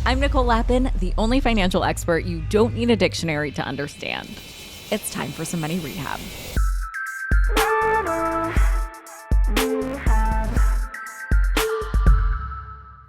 I'm Nicole Lappin, the only financial expert you don't need a dictionary to understand. It's time for some money rehab.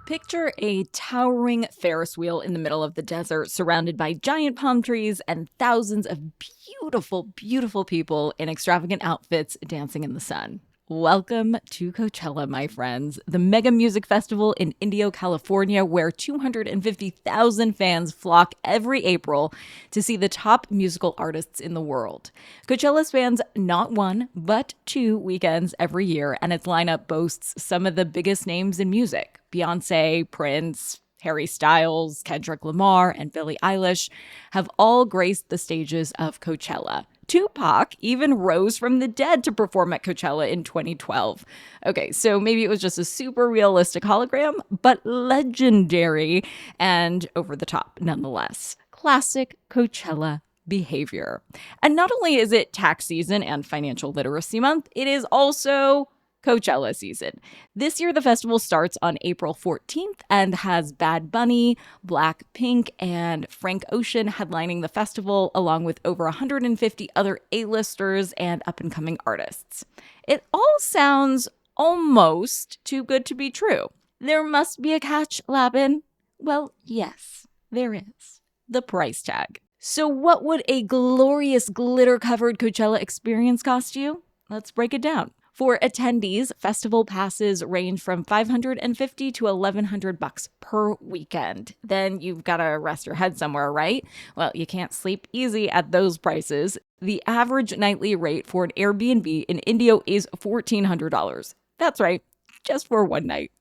Picture a towering Ferris wheel in the middle of the desert, surrounded by giant palm trees and thousands of beautiful, beautiful people in extravagant outfits dancing in the sun. Welcome to Coachella, my friends, the mega music festival in Indio, California, where 250,000 fans flock every April to see the top musical artists in the world. Coachella spans not one, but 2 weekends every year, and its lineup boasts some of the biggest names in music. Beyonce, Prince, Harry Styles, Kendrick Lamar, and Billie Eilish have all graced the stages of Coachella. Tupac even rose from the dead to perform at Coachella in 2012. Okay, so maybe it was just a super realistic hologram, but legendary and over the top nonetheless. Classic Coachella behavior. And not only is it tax season and financial literacy month, it is also Coachella season. This year, the festival starts on April 14th and has Bad Bunny, Blackpink, and Frank Ocean headlining the festival, along with over 150 other A-listers and up-and-coming artists. It all sounds almost too good to be true. There must be a catch, Lappin. Well, yes, there is. The price tag. So what would a glorious glitter-covered Coachella experience cost you? Let's break it down. For attendees, festival passes range from $550 to $1,100 per weekend. Then you've got to rest your head somewhere, right? Well, you can't sleep easy at those prices. The average nightly rate for an Airbnb in Indio is $1,400. That's right, just for one night.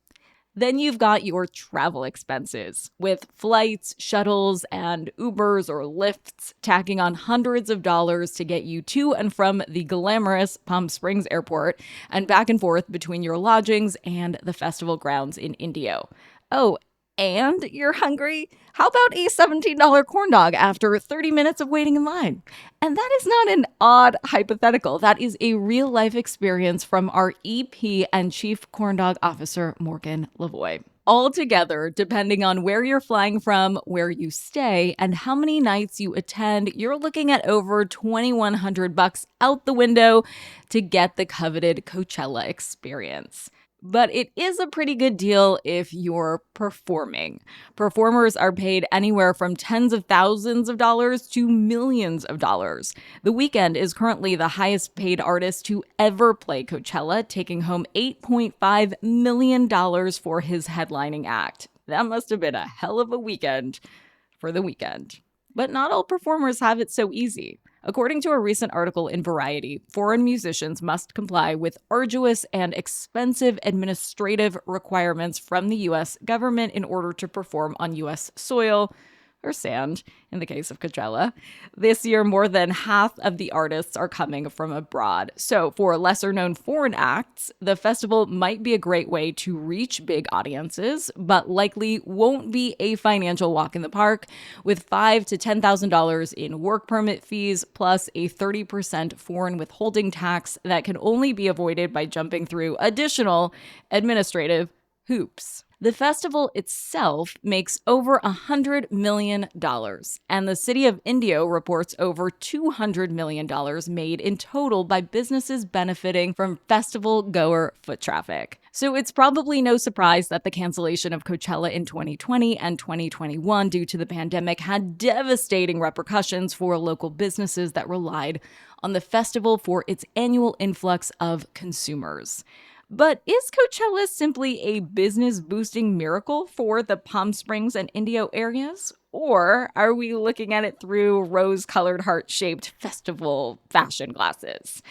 Then you've got your travel expenses, with flights, shuttles, and Ubers or Lyfts tacking on hundreds of dollars to get you to and from the glamorous Palm Springs airport and back and forth between your lodgings and the festival grounds in Indio. Oh, and you're hungry? How about a $17 corn dog after 30 minutes of waiting in line? And that is not an odd hypothetical. That is a real-life experience from our EP and Chief Corn Dog Officer, Morgan Lavoie. Altogether, depending on where you're flying from, where you stay, and how many nights you attend, you're looking at over $2,100 out the window to get the coveted Coachella experience. But it is a pretty good deal if you're performing. Performers are paid anywhere from tens of thousands of dollars to millions of dollars. The Weeknd is currently the highest paid artist to ever play Coachella, taking home $8.5 million for his headlining act. That must have been a hell of a weekend for The Weeknd. But not all performers have it so easy. According to a recent article in Variety, foreign musicians must comply with arduous and expensive administrative requirements from the U.S. government in order to perform on U.S. soil, or sand, in the case of Coachella. This year, more than half of the artists are coming from abroad. So for lesser-known foreign acts, the festival might be a great way to reach big audiences, but likely won't be a financial walk in the park, with $5,000 to $10,000 in work permit fees, plus a 30% foreign withholding tax that can only be avoided by jumping through additional administrative hoops. The festival itself makes over $100 million, and the city of Indio reports over $200 million made in total by businesses benefiting from festival-goer foot traffic. So it's probably no surprise that the cancellation of Coachella in 2020 and 2021 due to the pandemic had devastating repercussions for local businesses that relied on the festival for its annual influx of consumers. But is Coachella simply a business-boosting miracle for the Palm Springs and Indio areas? Or are we looking at it through rose-colored heart-shaped festival fashion glasses?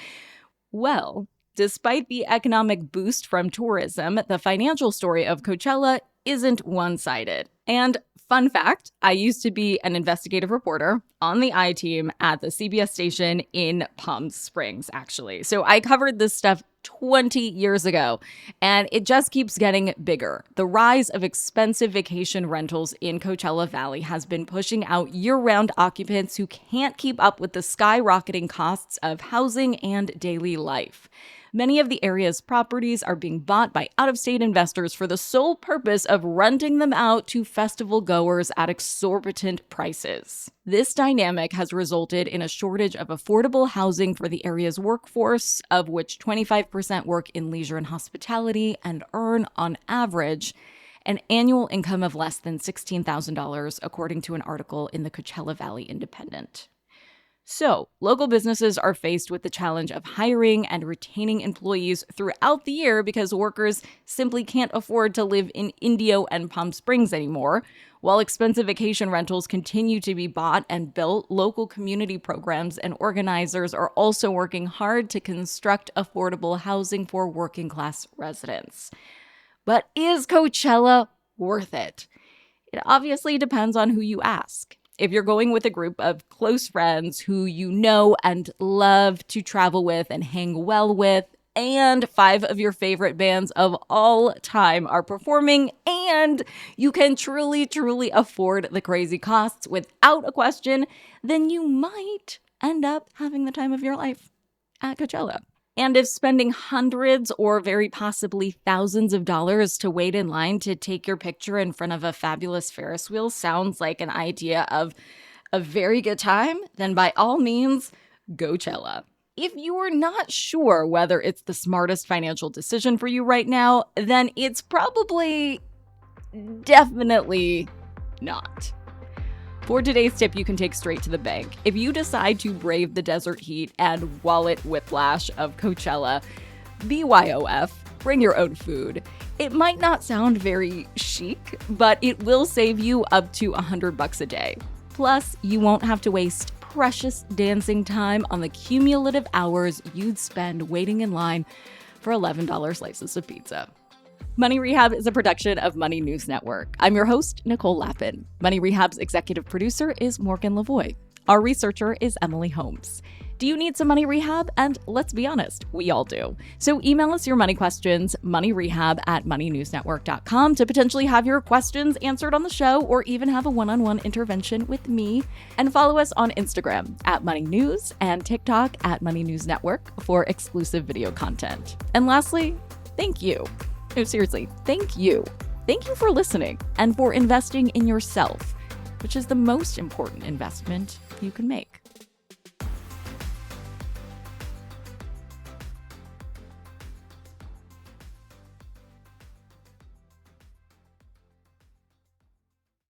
Well, despite the economic boost from tourism, the financial story of Coachella isn't one-sided. And fun fact, I used to be an investigative reporter on the I-team at the CBS station in Palm Springs, actually. So I covered this stuff 20 years ago, and it just keeps getting bigger. The rise of expensive vacation rentals in Coachella Valley has been pushing out year-round occupants who can't keep up with the skyrocketing costs of housing and daily life. Many of the area's properties are being bought by out-of-state investors for the sole purpose of renting them out to festival goers at exorbitant prices. This dynamic has resulted in a shortage of affordable housing for the area's workforce, of which 25% work in leisure and hospitality and earn, on average, an annual income of less than $16,000, according to an article in the Coachella Valley Independent. So, local businesses are faced with the challenge of hiring and retaining employees throughout the year because workers simply can't afford to live in Indio and Palm Springs anymore. While expensive vacation rentals continue to be bought and built, local community programs and organizers are also working hard to construct affordable housing for working-class residents. But is Coachella worth it? It obviously depends on who you ask. If you're going with a group of close friends who you know and love to travel with and hang well with, and 5 of your favorite bands of all time are performing, and you can truly afford the crazy costs without a question, then you might end up having the time of your life at Coachella. And if spending hundreds or very possibly thousands of dollars to wait in line to take your picture in front of a fabulous Ferris wheel sounds like an idea of a very good time, then by all means, Go-chella. If you're not sure whether it's the smartest financial decision for you right now, then it's probably definitely not. For today's tip you can take straight to the bank. If you decide to brave the desert heat and wallet whiplash of Coachella, BYOF, bring your own food. It might not sound very chic, but it will save you up to $100 a day. Plus, you won't have to waste precious dancing time on the cumulative hours you'd spend waiting in line for $11 slices of pizza. Money Rehab is a production of Money News Network. I'm your host, Nicole Lappin. Money Rehab's executive producer is Morgan Lavoie. Our researcher is Emily Holmes. Do you need some money rehab? And let's be honest, we all do. So email us your money questions, moneyrehab@moneynewsnetwork.com, to potentially have your questions answered on the show or even have a one-on-one intervention with me. And follow us on Instagram @moneynews and TikTok @moneynewsnetwork for exclusive video content. And lastly, thank you. No, seriously, thank you. Thank you for listening and for investing in yourself, which is the most important investment you can make.